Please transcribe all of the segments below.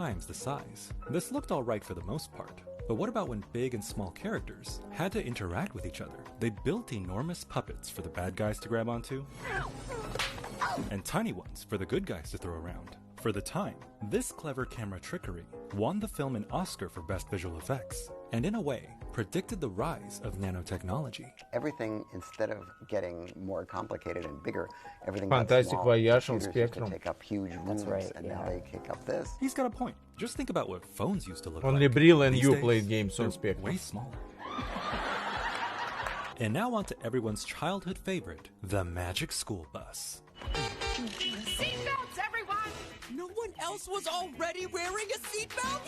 times the size. This looked alright for the most part. But what about when big and small characters had to interact with each other? They built enormous puppets for the bad guys to grab onto, and tiny ones for the good guys to throw around. For the time, this clever camera trickery won the film an Oscar for Best Visual Effects, and in a way, predicted the rise of nanotechnology. Everything, instead of getting more complicated and bigger, everything Fantastic got small. Voyage on Computers used Spectrum. to take up huge rooms, and now they take up this. He's got a point. Just think about what phones used to look Only like. Brill and These you days, played games on they're Spectrum. way smaller. And now on to everyone's childhood favorite, the Magic School Bus. Seatbelts, everyone! No one else was already wearing a seatbelt?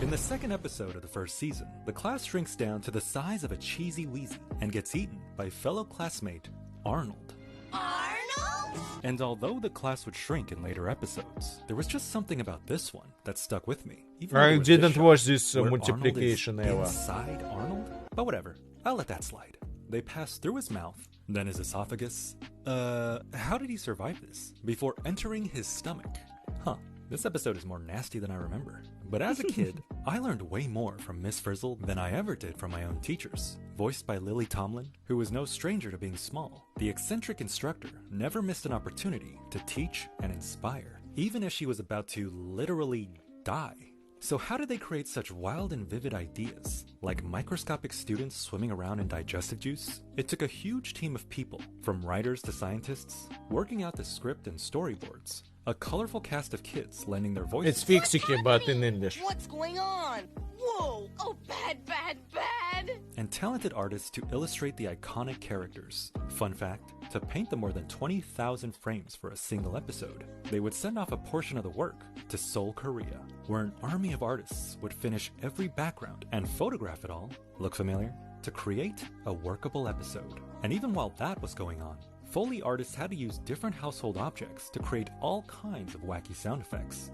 In the second episode of the first season, the class shrinks down to the size of a cheesy Wheezy and gets eaten by fellow classmate Arnold. Arnold? And although the class would shrink in later episodes, there was just something about this one that stuck with me. Even though I there was didn't show watch this where multiplication Arnold ever. is inside Arnold? But whatever, I'll let that slide. They pass through his mouth, then his esophagus. How did he survive this? Before entering his stomach? Huh, this episode is more nasty than I remember. But as a kid, I learned way more from Miss Frizzle than I ever did from my own teachers. Voiced by Lily Tomlin, who was no stranger to being small, the eccentric instructor never missed an opportunity to teach and inspire, even if she was about to literally die. So how did they create such wild and vivid ideas, like microscopic students swimming around in digestive juice? It took a huge team of people, from writers to scientists, working out the script and storyboards, a colorful cast of kids lending their voices. It's Fixie, but in English. What's going on? Whoa! Oh, bad, bad, bad! And talented artists to illustrate the iconic characters. Fun fact, to paint the more than 20,000 frames for a single episode, they would send off a portion of the work to Seoul, Korea, where an army of artists would finish every background and photograph it all, look familiar, to create a workable episode. And even while that was going on, Foley artists had to use different household objects to create all kinds of wacky sound effects.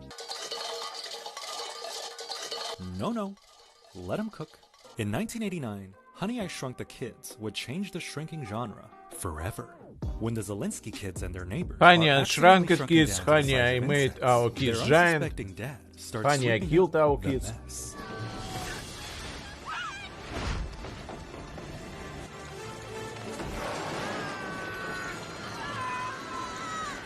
No, let them cook. In 1989, Honey, I Shrunk the Kids would change the shrinking genre forever. When the Zelensky kids and their neighbors Honey, are I accidentally shrunk the shrunken kids, down to the honey, size I of made insects, our kids their giant. unsuspecting dad starts Honey, I sweeping killed up our the kids. mess.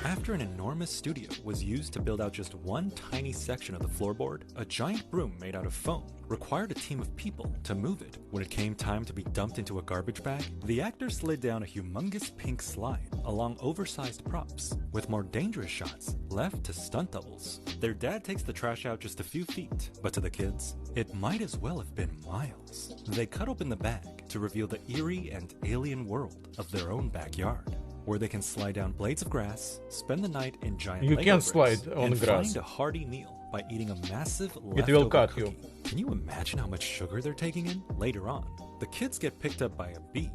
After an enormous studio was used to build out just one tiny section of the floorboard, a giant broom made out of foam required a team of people to move it. When it came time to be dumped into a garbage bag, the actors slid down a humongous pink slide along oversized props, with more dangerous shots left to stunt doubles. Their dad takes the trash out just a few feet, but to the kids, it might as well have been miles. They cut open the bag to reveal the eerie and alien world of their own backyard, where they can slide down blades of grass, spend the night in giant You Lego can bricks, slide on and grass. find a hearty meal by eating a massive will leftover cut cookie. you. Can you imagine how much sugar they're taking in? Later on, the kids get picked up by a bee